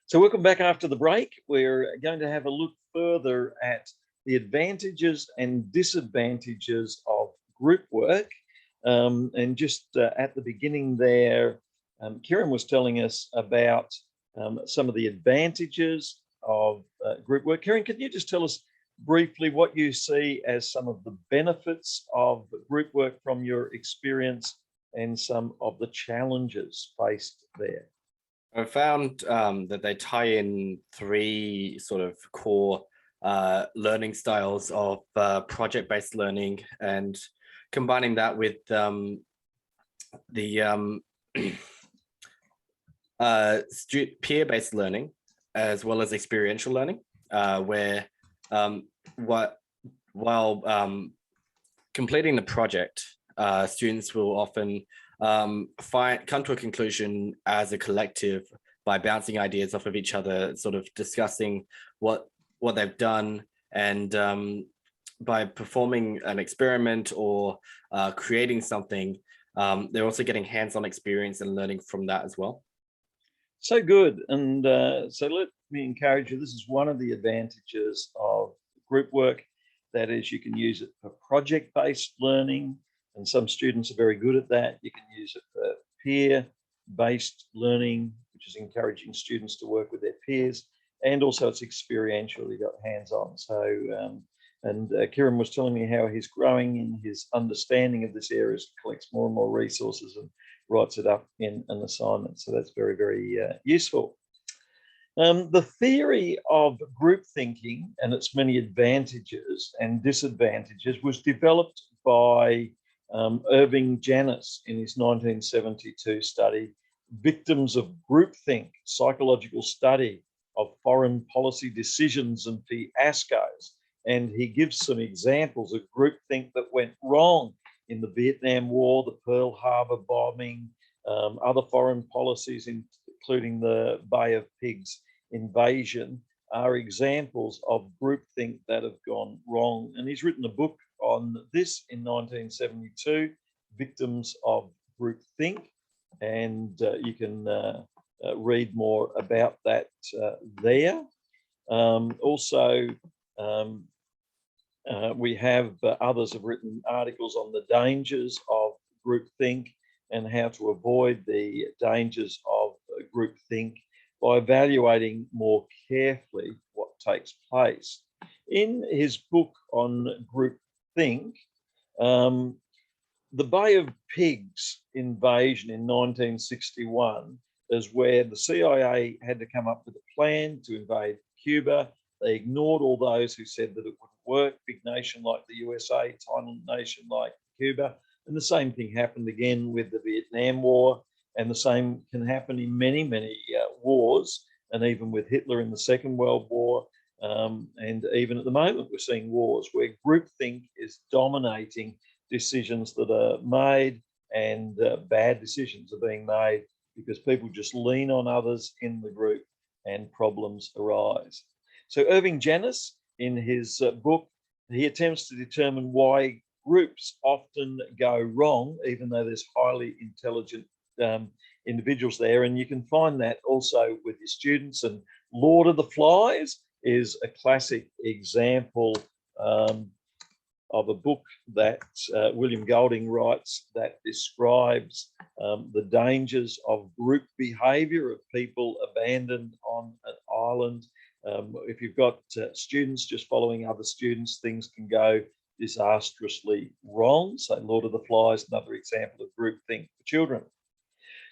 So welcome back after the break. We're going to have a look further at the advantages and disadvantages of group work. And just at the beginning there, Kieran was telling us about some of the advantages of group work. Kieran, can you just tell us briefly what you see as some of the benefits of group work from your experience and some of the challenges faced there? I found that they tie in three sort of core learning styles of project-based learning, and combining that with the peer-based learning as well as experiential learning, where while completing the project, students will often come to a conclusion as a collective by bouncing ideas off of each other, sort of discussing what they've done, and by performing an experiment or creating something, they're also getting hands-on experience and learning from that as well. So good. And so let me encourage you. This is one of the advantages of group work. That is, you can use it for project-based learning, and some students are very good at that. You can use it for peer-based learning, which is encouraging students to work with their peers, and also it's experiential. You got hands-on. So, Kieran was telling me how he's growing in his understanding of this area as he collects more and more resources and writes it up in an assignment. So that's very, very useful. The theory of group thinking and its many advantages and disadvantages was developed by Irving Janis in his 1972 study, Victims of Groupthink, Psychological Study of Foreign Policy Decisions and Fiascos. And he gives some examples of groupthink that went wrong in the Vietnam War, the Pearl Harbor bombing, other foreign policies, including the Bay of Pigs invasion, are examples of groupthink that have gone wrong. And he's written a book on this in 1972, Victims of Groupthink, and you can read more about that there. Also, we have others have written articles on the dangers of groupthink and how to avoid the dangers of groupthink by evaluating more carefully what takes place. In his book on groupthink, the Bay of Pigs invasion in 1961 is where the CIA had to come up with a plan to invade Cuba. They ignored all those who said that it wouldn't work. Big nation like the USA, tiny nation like Cuba. And the same thing happened again with the Vietnam War. And the same can happen in many, many wars, and even with Hitler in the Second World War. And even at the moment, we're seeing wars where groupthink is dominating decisions that are made, and bad decisions are being made because people just lean on others in the group and problems arise. So Irving Janis, in his book, he attempts to determine why groups often go wrong, even though there's highly intelligent individuals there. And you can find that also with your students. And Lord of the Flies is a classic example of a book that William Golding writes that describes the dangers of group behavior, of people abandoned on an island. If you've got students just following other students, things can go disastrously wrong. So Lord of the Flies, another example of groupthink for children.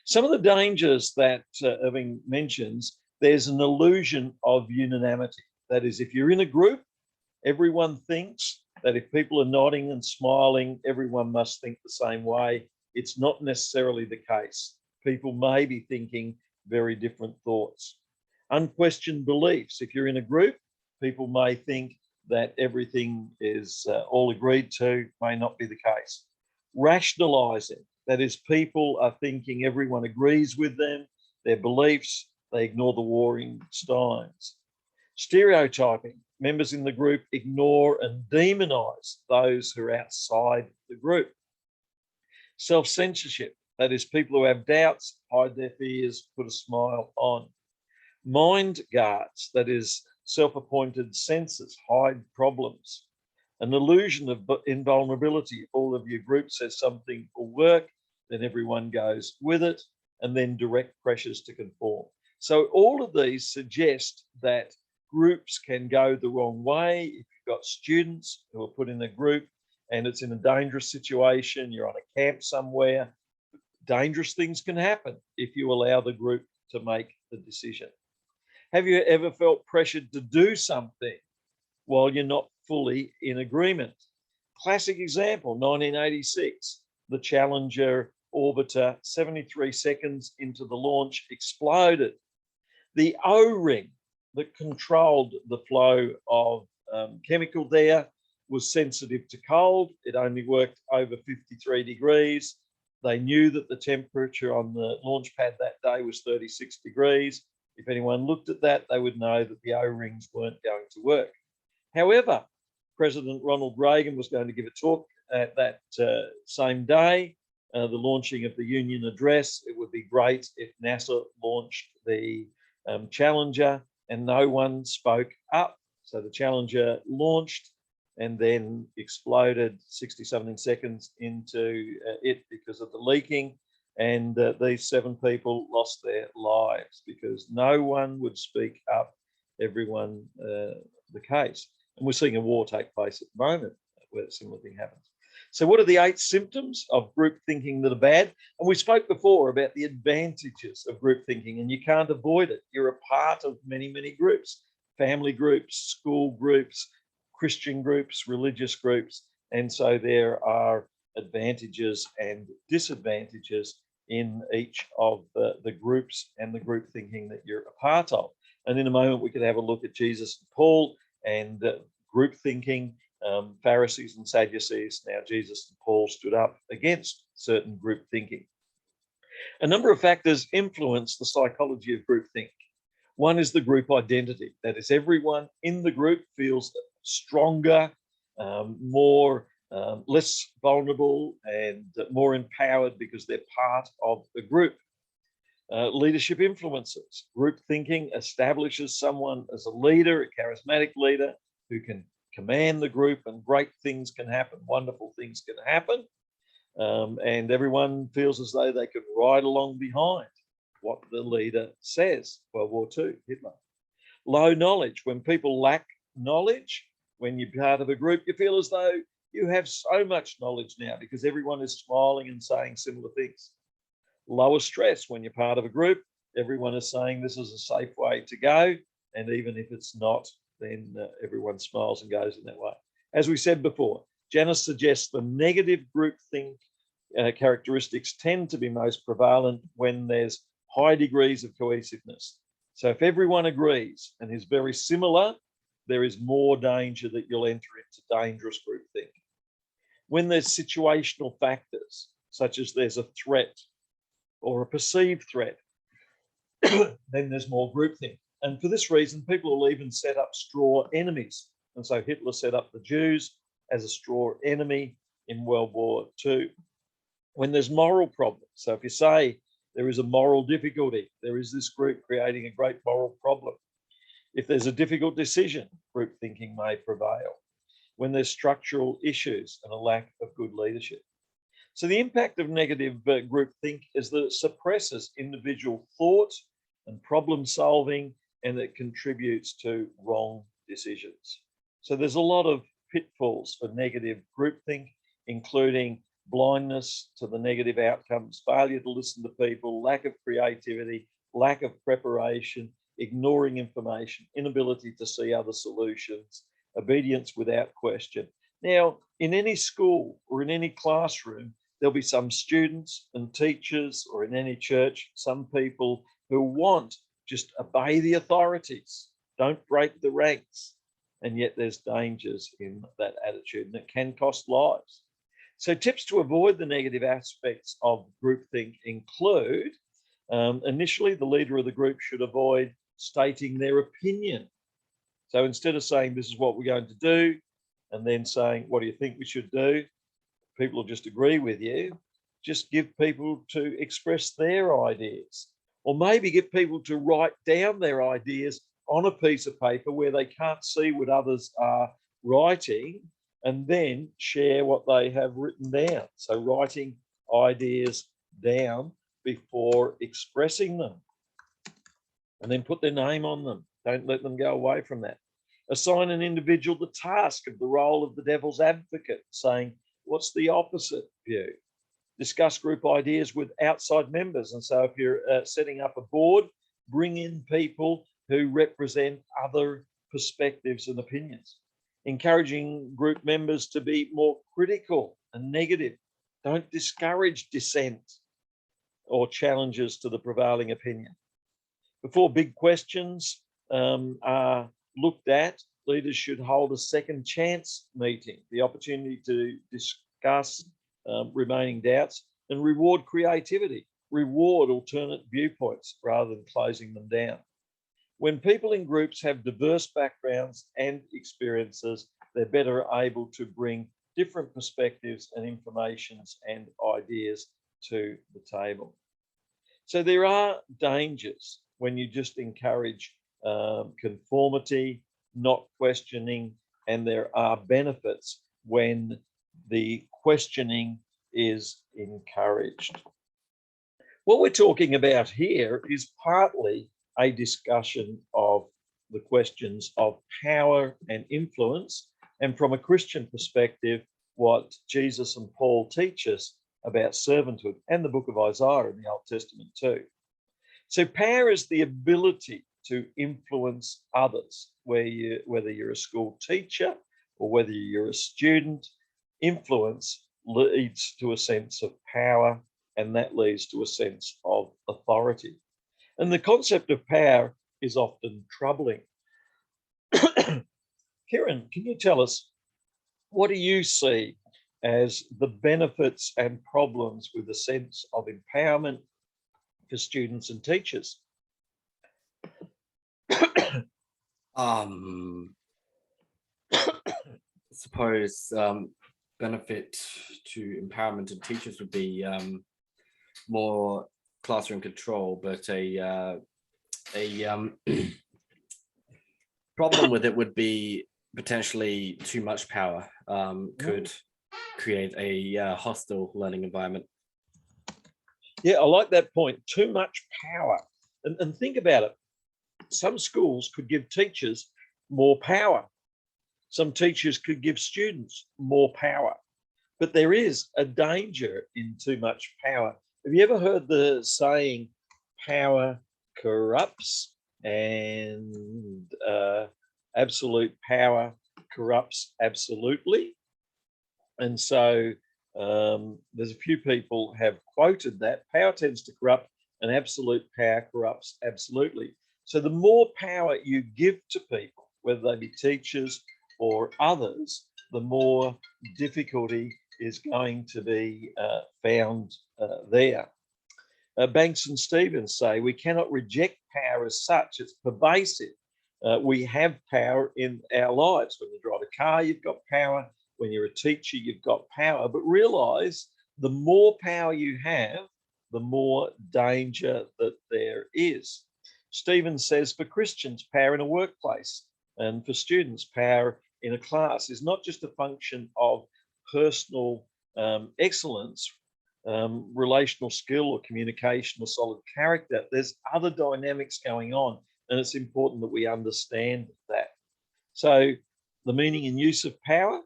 Some of the dangers that Irving mentions, there's an illusion of unanimity. That is, if you're in a group, everyone thinks that if people are nodding and smiling, everyone must think the same way. It's not necessarily the case. People may be thinking very different thoughts. Unquestioned beliefs. If you're in a group, people may think that everything is all agreed to, may not be the case. Rationalizing. That is, people are thinking everyone agrees with them, their beliefs, they ignore the warring steins. Stereotyping. Members in the group ignore and demonize those who are outside the group. Self-censorship. That is, people who have doubts hide their fears, put a smile on. Mind guards, that is, self-appointed censors, hide problems. An illusion of invulnerability. If all of your group says something will work, then everyone goes with it, and then direct pressures to conform. So all of these suggest that groups can go the wrong way. If you've got students who are put in a group and it's in a dangerous situation, you're on a camp somewhere, dangerous things can happen if you allow the group to make the decision. Have you ever felt pressured to do something while you're not fully in agreement? Classic example, 1986, the Challenger orbiter, 73 seconds into the launch, exploded. The O-ring that controlled the flow of chemical there was sensitive to cold. It only worked over 53 degrees. They knew that the temperature on the launch pad that day was 36 degrees. If anyone looked at that, they would know that the O-rings weren't going to work. However, President Ronald Reagan was going to give a talk at that same day, the launching of the Union address. It would be great if NASA launched the Challenger, and no one spoke up. So the Challenger launched and then exploded 60-something seconds into it because of the leaking. And these 7 people lost their lives because no one would speak up, everyone the case. And we're seeing a war take place at the moment where a similar thing happens. So what are the 8 symptoms of group thinking that are bad? And we spoke before about the advantages of group thinking, and you can't avoid it. You're a part of many, many groups, family groups, school groups, Christian groups, religious groups. And so there are advantages and disadvantages in each of the groups and the group thinking that you're a part of. And in a moment, we could have a look at Jesus and Paul and group thinking, Pharisees and Sadducees. Now, Jesus and Paul stood up against certain group thinking. A number of factors influence the psychology of group think. One is the group identity. That is, everyone in the group feels stronger, less vulnerable, and more empowered because they're part of the group. Leadership influences. Group thinking establishes someone as a leader, a charismatic leader who can command the group, and great things can happen, wonderful things can happen. And everyone feels as though they can ride along behind what the leader says. World War II, Hitler. Low knowledge. When people lack knowledge, when you're part of a group, you feel as though you have so much knowledge now because everyone is smiling and saying similar things. Lower stress. When you're part of a group, everyone is saying this is a safe way to go. And even if it's not, then everyone smiles and goes in that way. As we said before, Janice suggests the negative group think characteristics tend to be most prevalent when there's high degrees of cohesiveness. So if everyone agrees and is very similar, there is more danger that you'll enter into dangerous group think. When there's situational factors, such as there's a threat or a perceived threat, then there's more groupthink. And for this reason, people will even set up straw enemies. And so Hitler set up the Jews as a straw enemy in World War II. When there's moral problems, so if you say there is a moral difficulty, there is this group creating a great moral problem. If there's a difficult decision, group thinking may prevail. When there's structural issues and a lack of good leadership. So the impact of negative group think is that it suppresses individual thought and problem solving, and it contributes to wrong decisions. So there's a lot of pitfalls for negative groupthink, including blindness to the negative outcomes, failure to listen to people, lack of creativity, lack of preparation, ignoring information, inability to see other solutions, obedience without question. Now, in any school or in any classroom, there'll be some students and teachers, or in any church, some people who want just obey the authorities, don't break the ranks. And yet there's dangers in that attitude, and it can cost lives. So tips to avoid the negative aspects of groupthink include, initially, the leader of the group should avoid stating their opinion. So instead of saying, this is what we're going to do, and then saying, what do you think we should do? People will just agree with you. Just give people to express their ideas. Or maybe get people to write down their ideas on a piece of paper where they can't see what others are writing, and then share what they have written down. So writing ideas down before expressing them, and then put their name on them. Don't let them go away from that. Assign an individual the task of the role of the devil's advocate, saying, what's the opposite view? Discuss group ideas with outside members. And so if you're setting up a board, bring in people who represent other perspectives and opinions. Encouraging group members to be more critical and negative. Don't discourage dissent or challenges to the prevailing opinion. Before big questions are looked at, leaders should hold a second chance meeting, the opportunity to discuss remaining doubts, and reward creativity, reward alternate viewpoints rather than closing them down. When people in groups have diverse backgrounds and experiences, they're better able to bring different perspectives and informations and ideas to the table. So there are dangers when you just encourage conformity, not questioning, and there are benefits when the questioning is encouraged. What we're talking about here is partly a discussion of the questions of power and influence, and from a Christian perspective, what Jesus and Paul teach us about servanthood, and the book of Isaiah in the Old Testament too. So power is the ability to influence others, whether you're a school teacher or whether you're a student. Influence leads to a sense of power, and that leads to a sense of authority. And the concept of power is often troubling. Kieran, can you tell us, what do you see as the benefits and problems with a sense of empowerment for students and teachers? I suppose benefit to empowerment of teachers would be more classroom control, but a problem with it would be potentially too much power could create a hostile learning environment. Yeah, I like that point. Too much power. And think about it. Some schools could give teachers more power. Some teachers could give students more power. But there is a danger in too much power. Have you ever heard the saying, power corrupts, and absolute power corrupts absolutely? And so there's a few people have quoted that. Power tends to corrupt, and absolute power corrupts absolutely. So the more power you give to people, whether they be teachers or others, the more difficulty is going to be found there. Banks and Stevens say we cannot reject power as such. It's pervasive. We have power in our lives. When you drive a car, you've got power. When you're a teacher, you've got power. But realize the more power you have, the more danger that there is. Stevens says for Christians, power in a workplace, and for students, power in a class is not just a function of personal excellence, relational skill or communication or solid character. There's other dynamics going on, and it's important that we understand that. So the meaning and use of power,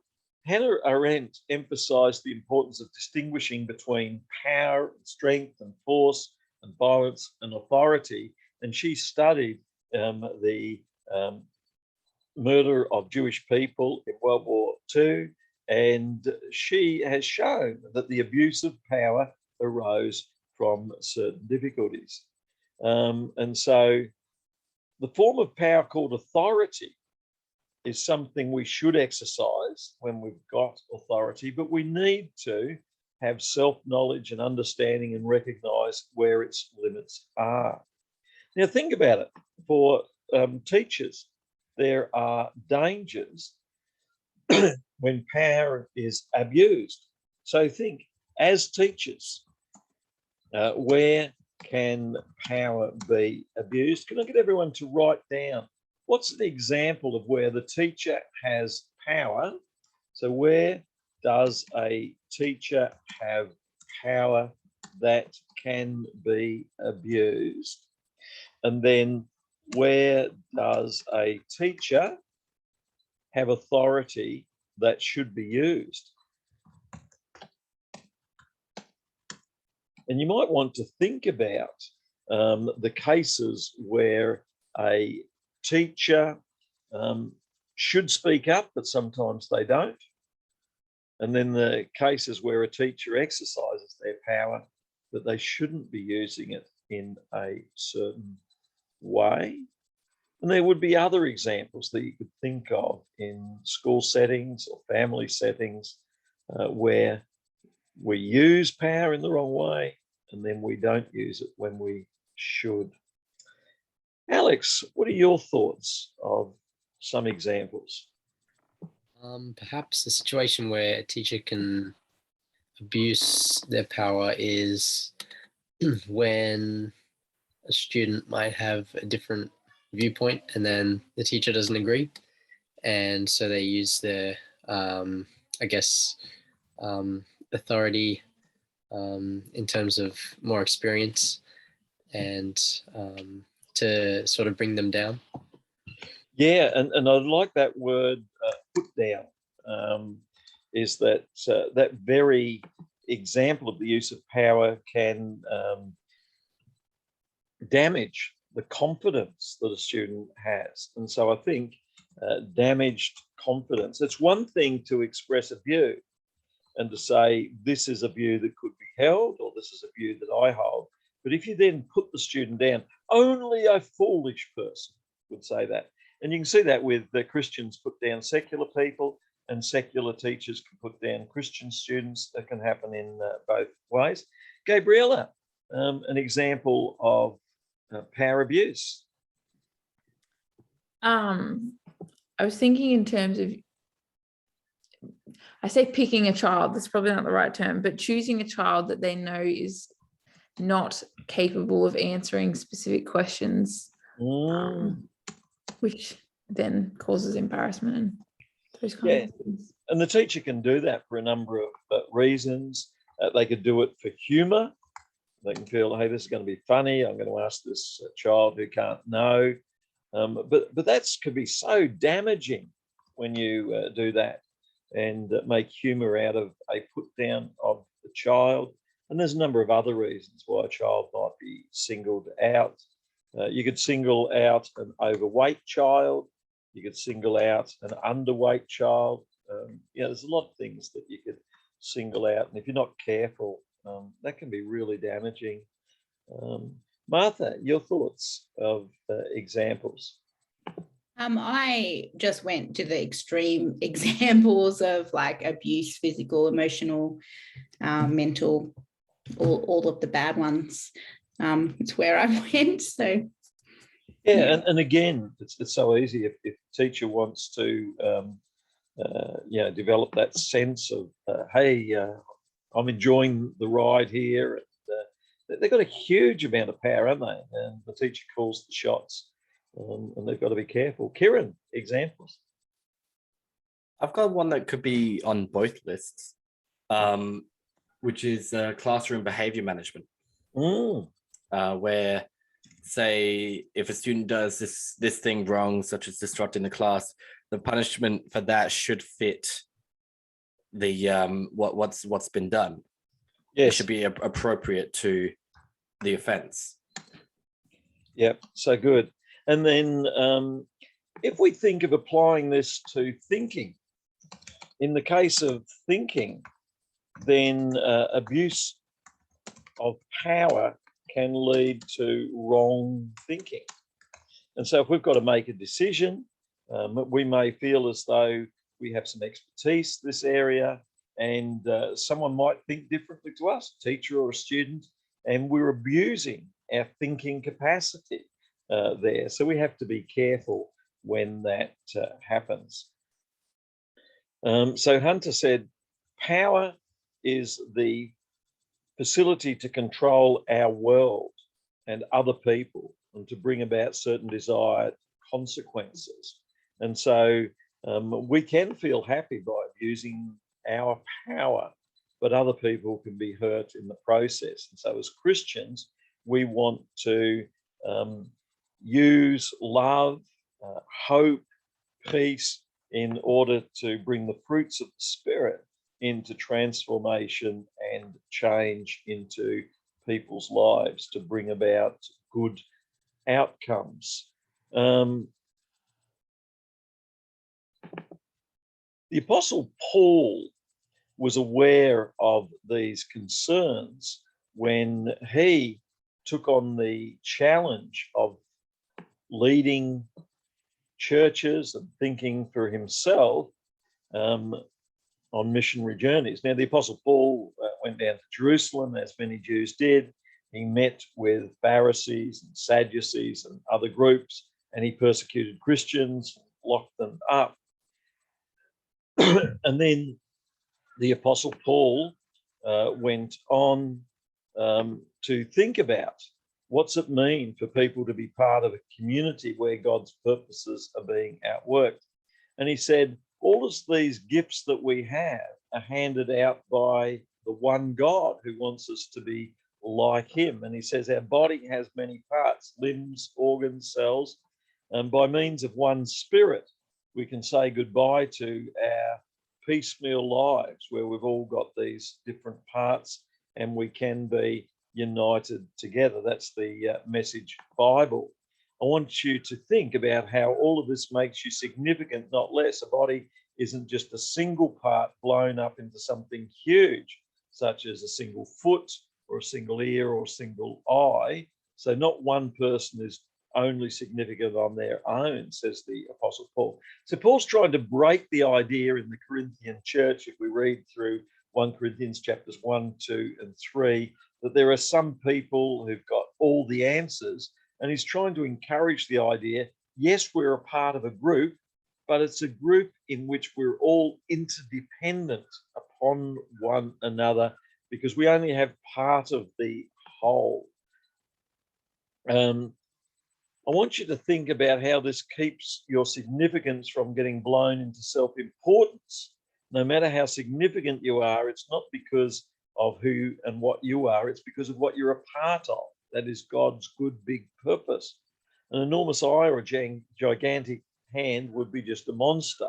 Hannah Arendt emphasized the importance of distinguishing between power, strength and force, and violence and authority. And she studied the murder of Jewish people in World War II, and she has shown that the abuse of power arose from certain difficulties. And so the form of power called authority is something we should exercise when we've got authority, but we need to have self-knowledge and understanding and recognize where its limits are. Now think about it. For teachers, there are dangers when power is abused. So think, as teachers, where can power be abused? Can I get everyone to write down what's an example of where the teacher has power? So where does a teacher have power that can be abused? And then where does a teacher have authority that should be used? And you might want to think about the cases where a teacher should speak up, but sometimes they don't. And then the cases where a teacher exercises their power, but they shouldn't be using it in a certain way. And there would be other examples that you could think of in school settings or family settings where we use power in the wrong way, and then we don't use it when we should. Alex, what are your thoughts of some examples? Perhaps a situation where a teacher can abuse their power is when a student might have a different viewpoint and then the teacher doesn't agree. And so they use their, I guess, authority in terms of more experience and to sort of bring them down. Yeah, and I like that word put down, is that that very example of the use of power can damage the confidence that a student has. And so I think damaged confidence, it's one thing to express a view and to say, this is a view that could be held, or this is a view that I hold. But if you then put the student down, only a foolish person would say that. And you can see that with the Christians put down secular people, and secular teachers can put down Christian students. That can happen in both ways. Gabriella, an example of power abuse. I was thinking in terms of, I say picking a child, that's probably not the right term, but choosing a child that they know is not capable of answering specific questions, which then causes embarrassment and those kinds of things. And the teacher can do that for a number of reasons. They could do it for humour. They can feel, hey, this is going to be funny. I'm going to ask this child who can't know. But that could be so damaging when you do that and make humour out of a put down of the child. And there's a number of other reasons why a child might be singled out. You could single out an overweight child. You could single out an underweight child. There's a lot of things that you could single out. And if you're not careful, that can be really damaging. Martha, your thoughts of examples? I just went to the extreme examples of like abuse, physical, emotional, mental, all of the bad ones. It's where I went. So yeah. And again, it's so easy if a teacher wants to develop that sense of hey, I'm enjoying the ride here. They've got a huge amount of power, haven't they? And the teacher calls the shots, and they've got to be careful. Kieran, examples? I've got one that could be on both lists, which is classroom behavior management, where, say, if a student does this thing wrong, such as disrupting the class, the punishment for that should fit the what's been done. Yes. It should be appropriate to the offence. Yep, so good. And then if we think of applying this to thinking, in the case of thinking, then abuse of power can lead to wrong thinking. And so if we've got to make a decision, we may feel as though we have some expertise in this area, and someone might think differently to us, a teacher or a student, and we're abusing our thinking capacity there. So we have to be careful when that happens. So Hunter said, power is the facility to control our world. and other people, and to bring about certain desired consequences. And so we can feel happy by abusing our power, but other people can be hurt in the process. And so as Christians, we want to use love, hope, peace in order to bring the fruits of the Spirit into transformation and change into people's lives to bring about good outcomes. The Apostle Paul was aware of these concerns when he took on the challenge of leading churches and thinking for himself on missionary journeys. Now, the Apostle Paul went down to Jerusalem, as many Jews did. He met with Pharisees and Sadducees and other groups, and he persecuted Christians, locked them up. And then the Apostle Paul went on to think about what's it mean for people to be part of a community where God's purposes are being outworked. And he said, all of these gifts that we have are handed out by the one God who wants us to be like him. And he says our body has many parts, limbs, organs, cells, and by means of one Spirit, we can say goodbye to our piecemeal lives where we've all got these different parts and we can be united together. That's the Message Bible. I want you to think about how all of this makes you significant, not less. A body isn't just a single part blown up into something huge, such as a single foot or a single ear or a single eye. So not one person is only significant on their own, says the Apostle Paul. So Paul's trying to break the idea in the Corinthian church, if we read through 1 Corinthians chapters 1, 2, and 3, that there are some people who've got all the answers. And he's trying to encourage the idea, yes, we're a part of a group, but it's a group in which we're all interdependent upon one another because we only have part of the whole. I want you to think about how this keeps your significance from getting blown into self-importance. No matter how significant you are, it's not because of who and what you are, it's because of what you're a part of. That is God's good big purpose. An enormous eye or a gigantic hand would be just a monster.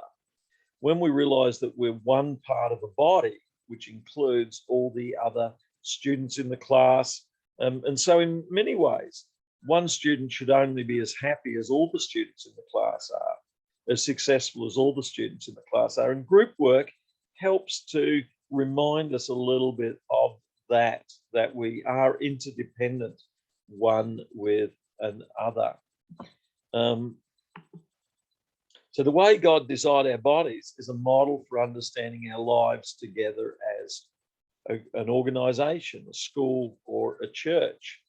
When we realize that we're one part of a body, which includes all the other students in the class, and so in many ways, one student should only be as happy as all the students in the class are, as successful as all the students in the class are. And group work helps to remind us a little bit of that we are interdependent one with another. So the way God designed our bodies is a model for understanding our lives together as an organization, a school, or a church.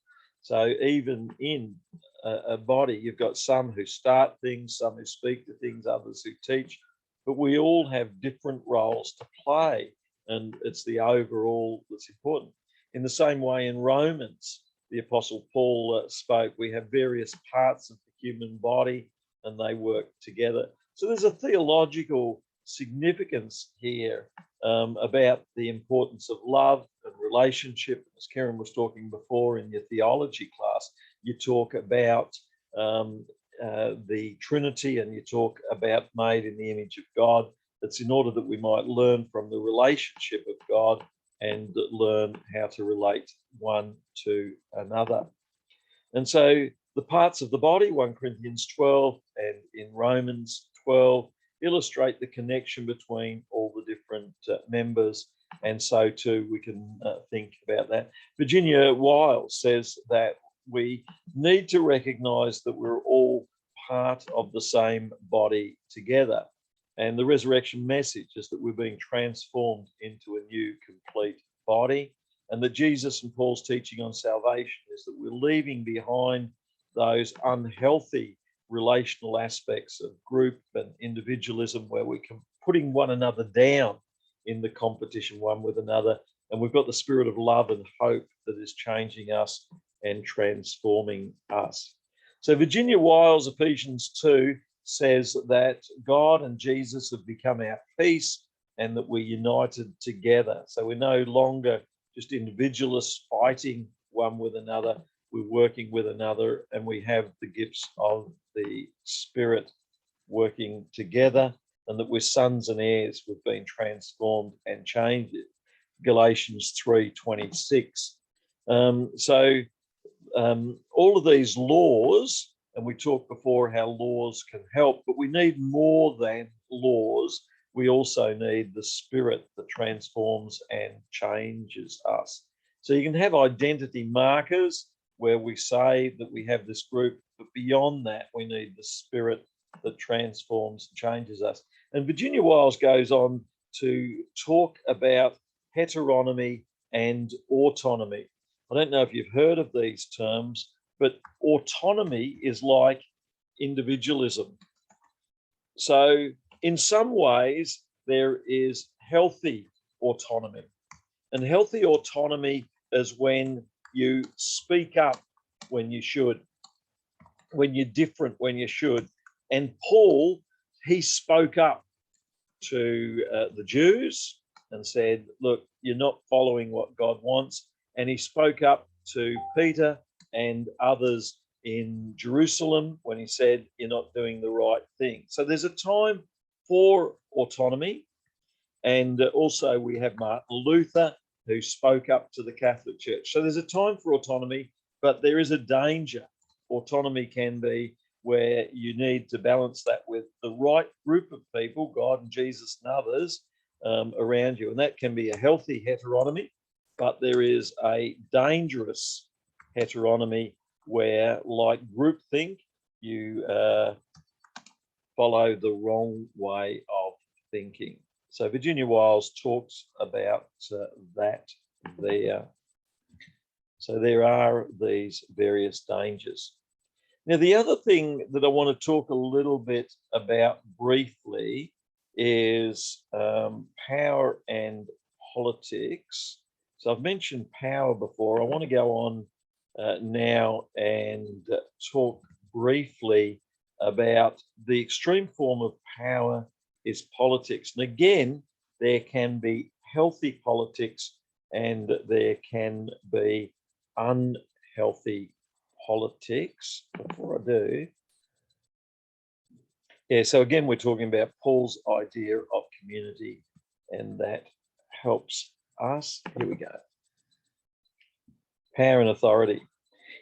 So even in a body, you've got some who start things, some who speak to things, others who teach, but we all have different roles to play, and it's the overall that's important. In the same way, in Romans, the Apostle Paul spoke, we have various parts of the human body and they work together. So there's a theological significance here about the importance of love and relationship. As Karen was talking before in your theology class, you talk about the Trinity and you talk about made in the image of God. That's in order that we might learn from the relationship of God and learn how to relate one to another. And so the parts of the body, 1 Corinthians 12 and in Romans 12, illustrate the connection between all the different members. And so too, we can think about that. Virginia Wiles says that we need to recognize that we're all part of the same body together. And the resurrection message is that we're being transformed into a new complete body, and that Jesus and Paul's teaching on salvation is that we're leaving behind those unhealthy relational aspects of group and individualism where we're putting one another down in the competition one with another. And we've got the spirit of love and hope that is changing us and transforming us. So Virginia Wiles, Ephesians 2, says that God and Jesus have become our peace and that we're united together. So we're no longer just individualists fighting one with another. We're working with another, and we have the gifts of the Spirit working together, and that we're sons and heirs. We've been transformed and changed. Galatians 3:26. All of these laws, and we talked before how laws can help, but we need more than laws. We also need the Spirit that transforms and changes us. So you can have identity markers where we say that we have this group, but beyond that, we need the Spirit that transforms and changes us. And Virginia Wiles goes on to talk about heteronomy and autonomy. I don't know if you've heard of these terms, but autonomy is like individualism. So in some ways, there is healthy autonomy. And healthy autonomy is when you speak up when you should, when you're different when you should. And Paul, he spoke up to the Jews and said, look, you're not following what God wants. And he spoke up to Peter and others in Jerusalem when he said, you're not doing the right thing. So there's a time for autonomy. And also we have Martin Luther, who spoke up to the Catholic Church. So there's a time for autonomy, but there is a danger. Autonomy can be where you need to balance that with the right group of people, God and Jesus and others around you. And that can be a healthy heteronomy, but there is a dangerous heteronomy where, like groupthink, you follow the wrong way of thinking. So Virginia Wiles talks about that there. So there are these various dangers. Now, the other thing that I want to talk a little bit about briefly is power and politics. So I've mentioned power before. I want to go on now and talk briefly about the extreme form of power is politics. And again, there can be healthy politics and there can be unhealthy politics. Before I do, so again, we're talking about Paul's idea of community, and that helps us. Here we go. Power and authority.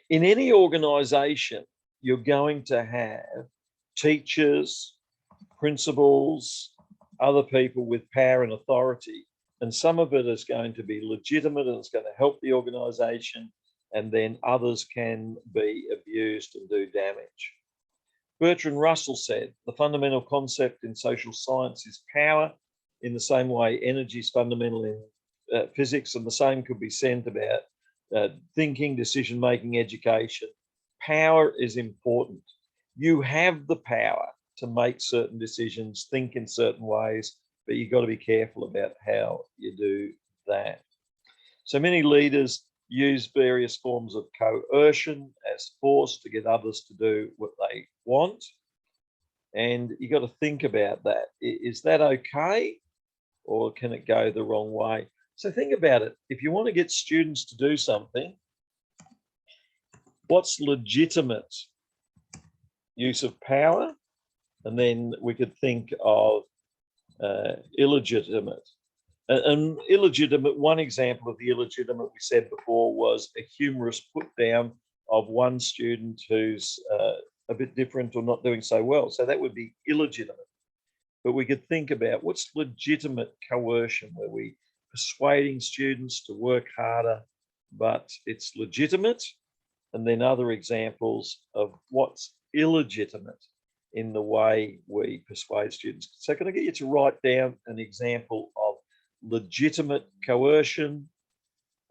In any organization, you're going to have teachers, principals, other people with power and authority. And some of it is going to be legitimate and it's going to help the organization. And then others can be abused and do damage. Bertrand Russell said, the fundamental concept in social science is power. In the same way, energy is fundamental in physics, and the same could be said about thinking, decision-making, education. Power is important. You have the power to make certain decisions, think in certain ways, but you've got to be careful about how you do that. So many leaders use various forms of coercion as force to get others to do what they want. And you got to think about that. Is that okay? Or can it go the wrong way? So think about it. If you want to get students to do something, what's legitimate use of power? And then we could think of illegitimate. An illegitimate, one example of the illegitimate we said before was a humorous put down of one student who's a bit different or not doing so well. So that would be illegitimate. But we could think about what's legitimate coercion, where we persuading students to work harder, but it's legitimate. And then other examples of what's illegitimate in the way we persuade students. So can I get you to write down an example of legitimate coercion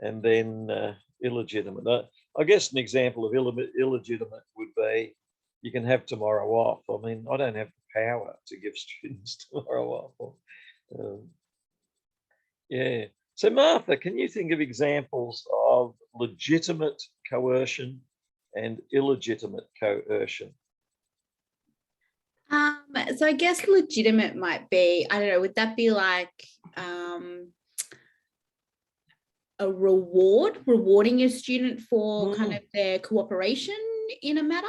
and then illegitimate? I guess an example of illegitimate would be, you can have tomorrow off. I mean, I don't have the power to give students tomorrow off. Yeah. So Martha, can you think of examples of legitimate coercion and illegitimate coercion? So I guess legitimate might be, I don't know, would that be like a rewarding a student for kind of their cooperation in a matter?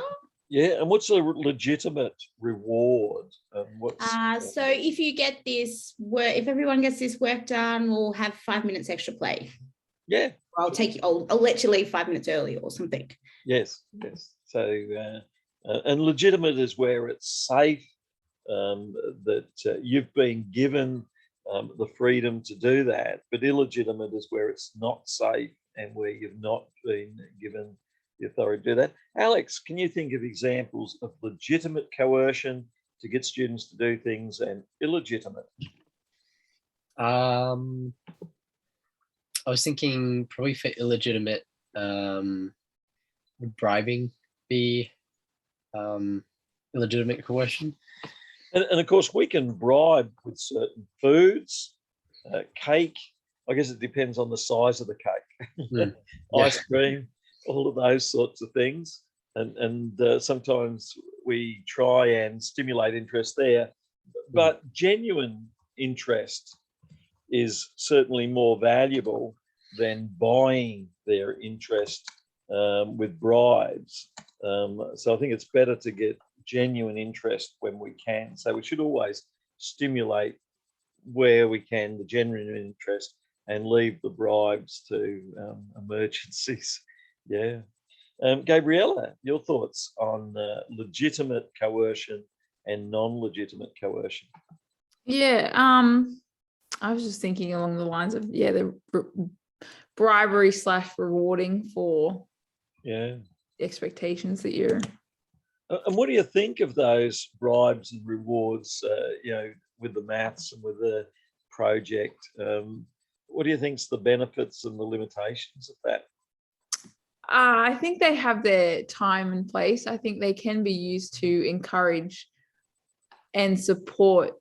Yeah, and what's a legitimate reward? So if you get this work, if everyone gets this work done, we'll have 5 minutes extra play. Yeah. I'll let you leave 5 minutes early or something. Yes. So, and legitimate is where it's safe, that you've been given the freedom to do that, but illegitimate is where it's not safe and where you've not been given the authority to do that. Alex, can you think of examples of legitimate coercion to get students to do things and illegitimate? I was thinking probably for illegitimate, would bribing be illegitimate coercion? And of course, we can bribe with certain foods, cake. I guess it depends on the size of the cake, ice cream, all of those sorts of things. And sometimes we try and stimulate interest there, but genuine interest is certainly more valuable than buying their interest with bribes. So I think it's better to get genuine interest when we can. So we should always stimulate where we can the genuine interest and leave the bribes to emergencies. Yeah. Gabriella, your thoughts on legitimate coercion and non-legitimate coercion? Yeah, I was just thinking along the lines of the bribery / rewarding for expectations that you're. And what do you think of those bribes and rewards? With the maths and with the project, what do you think's the benefits and the limitations of that? I think they have their time and place. I think they can be used to encourage and support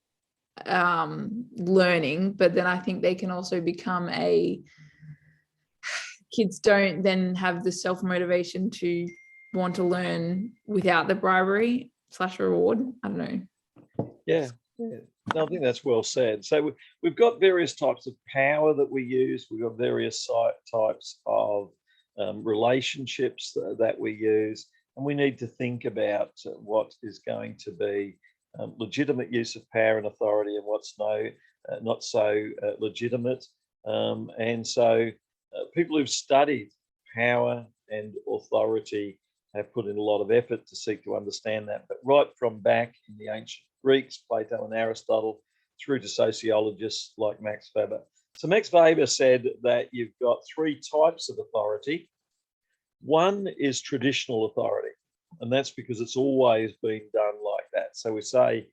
learning, but then I think they can also become kids don't then have the self-motivation to want to learn without the bribery / reward. I don't know. Yeah. No, I think that's well said. So we've got various types of power that we use. We've got various types of relationships that we use, and we need to think about what is going to be legitimate use of power and authority and what's not so legitimate. And so people who've studied power and authority have put in a lot of effort to seek to understand that. But right from back in the ancient Greeks, Plato and Aristotle, through to sociologists like Max Weber. So Max Weber said that you've got 3 types of authority. One is traditional authority, and that's because it's always been done like that. So we say,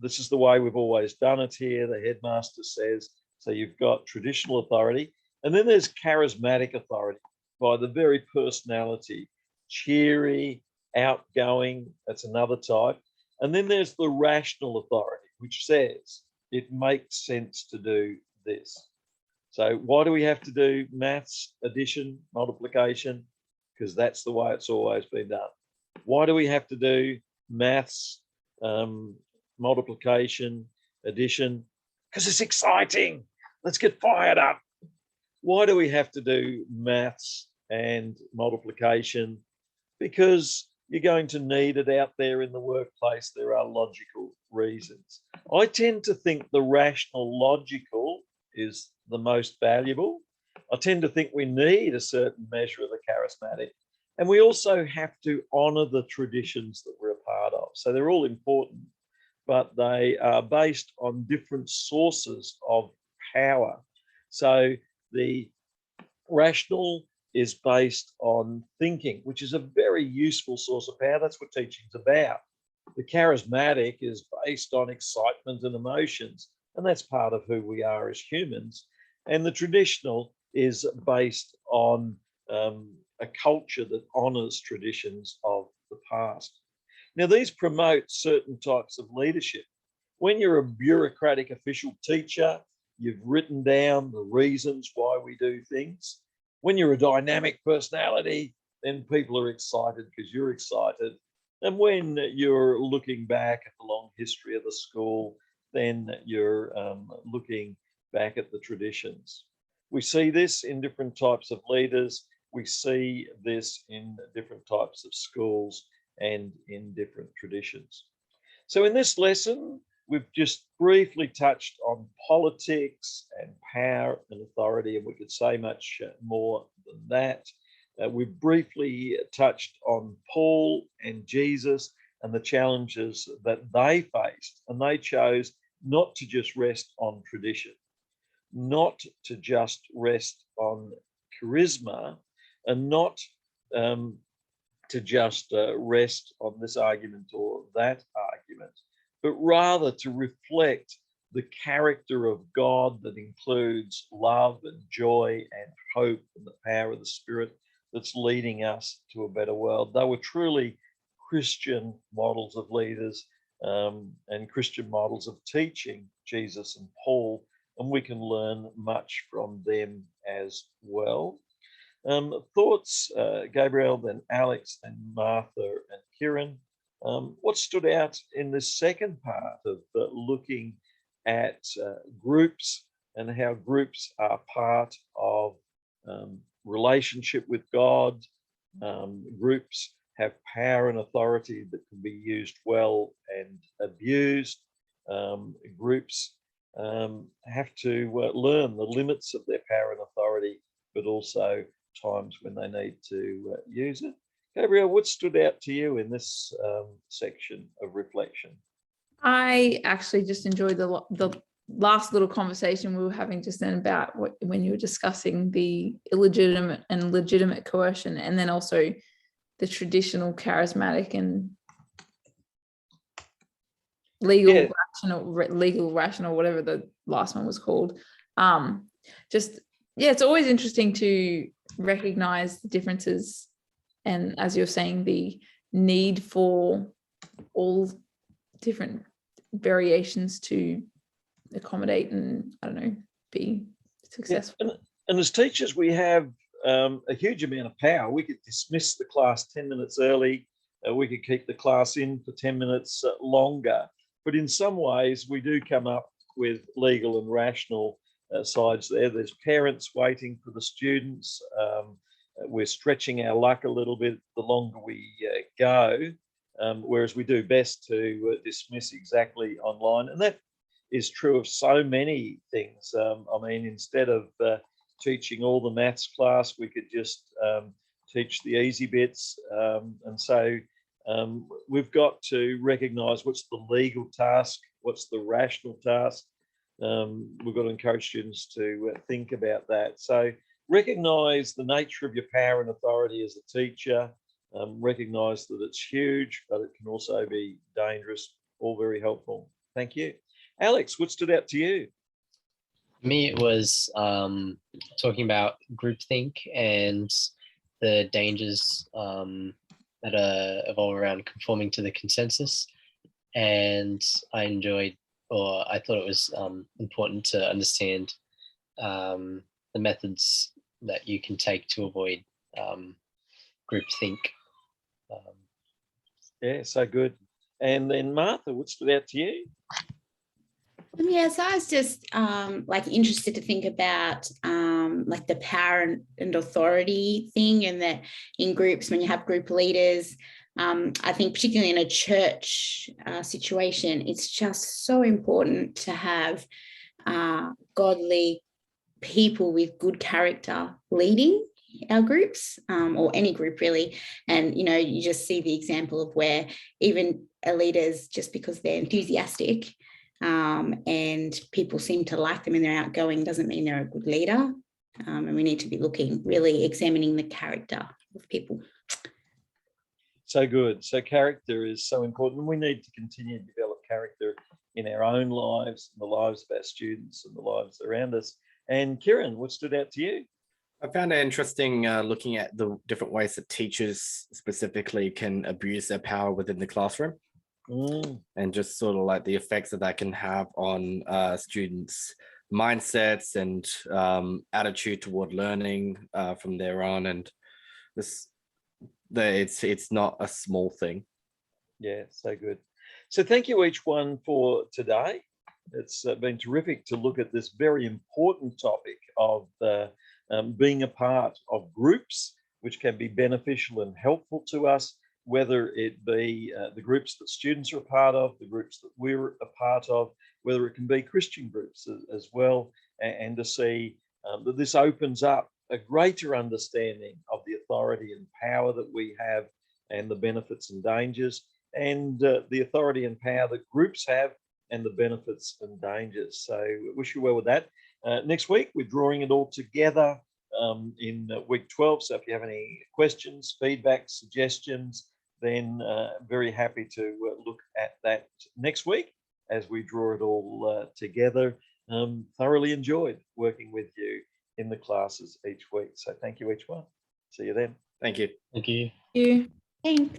this is the way we've always done it here, the headmaster says. So you've got traditional authority. And then there's charismatic authority by the very personality, cheery, outgoing, that's another type. And then there's the rational authority, which says it makes sense to do this. So why do we have to do maths, addition, multiplication? Because that's the way it's always been done. Why do we have to do maths, multiplication, addition? Because it's exciting. Let's get fired up. Why do we have to do maths and multiplication? Because you're going to need it out there in the workplace. There are logical reasons. I tend to think the rational logical is the most valuable. I tend to think we need a certain measure of the charismatic. And we also have to honour the traditions that we're a part of. So they're all important, but they are based on different sources of power. So the rational is based on thinking, which is a very useful source of power. That's what teaching's about. The charismatic is based on excitement and emotions, and that's part of who we are as humans. And the traditional is based on a culture that honours traditions of the past. Now, these promote certain types of leadership. When you're a bureaucratic official teacher, you've written down the reasons why we do things. When you're a dynamic personality, then people are excited because you're excited. And when you're looking back at the long history of the school, then you're looking back at the traditions. We see this in different types of leaders. We see this in different types of schools and in different traditions. So in this lesson, we've just briefly touched on politics and power and authority, and we could say much more than that. We've briefly touched on Paul and Jesus and the challenges that they faced, and they chose not to just rest on tradition, not to just rest on charisma, and not to just rest on this argument or that argument, but rather to reflect the character of God that includes love and joy and hope and the power of the Spirit that's leading us to a better world. They were truly Christian models of leaders and Christian models of teaching, Jesus and Paul, and we can learn much from them as well. Thoughts, Gabrielle, then Alex, and Martha, and Kieran. What stood out in this second part of looking at groups and how groups are part of relationship with God? Groups have power and authority that can be used well and abused. Groups have to learn the limits of their power and authority, but also times when they need to use it. Gabrielle, what stood out to you in this section of reflection? I actually just enjoyed the last little conversation we were having just then about when you were discussing the illegitimate and legitimate coercion, and then also the traditional charismatic and legal rational, whatever the last one was called. It's always interesting to recognize the differences, and as you're saying, the need for all different variations to accommodate and, I don't know, be successful. Yeah. And as teachers, we have a huge amount of power. We could dismiss the class 10 minutes early. We could keep the class in for 10 minutes longer. But in some ways, we do come up with legal and rational sides there. There's parents waiting for the students. We're stretching our luck a little bit the longer we go, whereas we do best to dismiss exactly online. And that is true of so many things. I mean, instead of teaching all the maths class, we could just teach the easy bits. And so we've got to recognise what's the legal task, what's the rational task. We've got to encourage students to think about that. So recognise the nature of your power and authority as a teacher. Recognise that it's huge, but it can also be dangerous. All very helpful. Thank you. Alex, what stood out to you? For me, it was talking about groupthink and the dangers that evolve around conforming to the consensus. And I thought it was important to understand the methods that you can take to avoid groupthink. Yeah, so good. And then Martha, what stood out to you? Yeah, so I was just interested to think about like the power and authority thing, and that in groups, when you have group leaders, I think particularly in a church situation, it's just so important to have godly people with good character leading our groups, or any group really. And, you just see the example of where even leaders, just because they're enthusiastic, and people seem to like them and they're outgoing, doesn't mean they're a good leader. And we need to be really examining the character of people. So good. So character is so important. We need to continue to develop character in our own lives, in the lives of our students, and the lives around us. And Kieran, what stood out to you? I found it interesting looking at the different ways that teachers specifically can abuse their power within the classroom. And just sort of like the effects that can have on students mindsets and attitude toward learning from there on. And it's not a small thing. Yeah, so good. So thank you each one for today. It's been terrific to look at this very important topic of being a part of groups, which can be beneficial and helpful to us, whether it be the groups that students are a part of, the groups that we're a part of, whether it can be Christian groups as well, and to see that this opens up a greater understanding of the authority and power that we have and the benefits and dangers, and the authority and power that groups have and the benefits and dangers. So I wish you well with that. Next week, we're drawing it all together in week 12. So if you have any questions, feedback, suggestions, then very happy to look at that next week as we draw it all together. Thoroughly enjoyed working with you in the classes each week. So thank you each one. See you then. Thank you. Thank you. You. Thanks.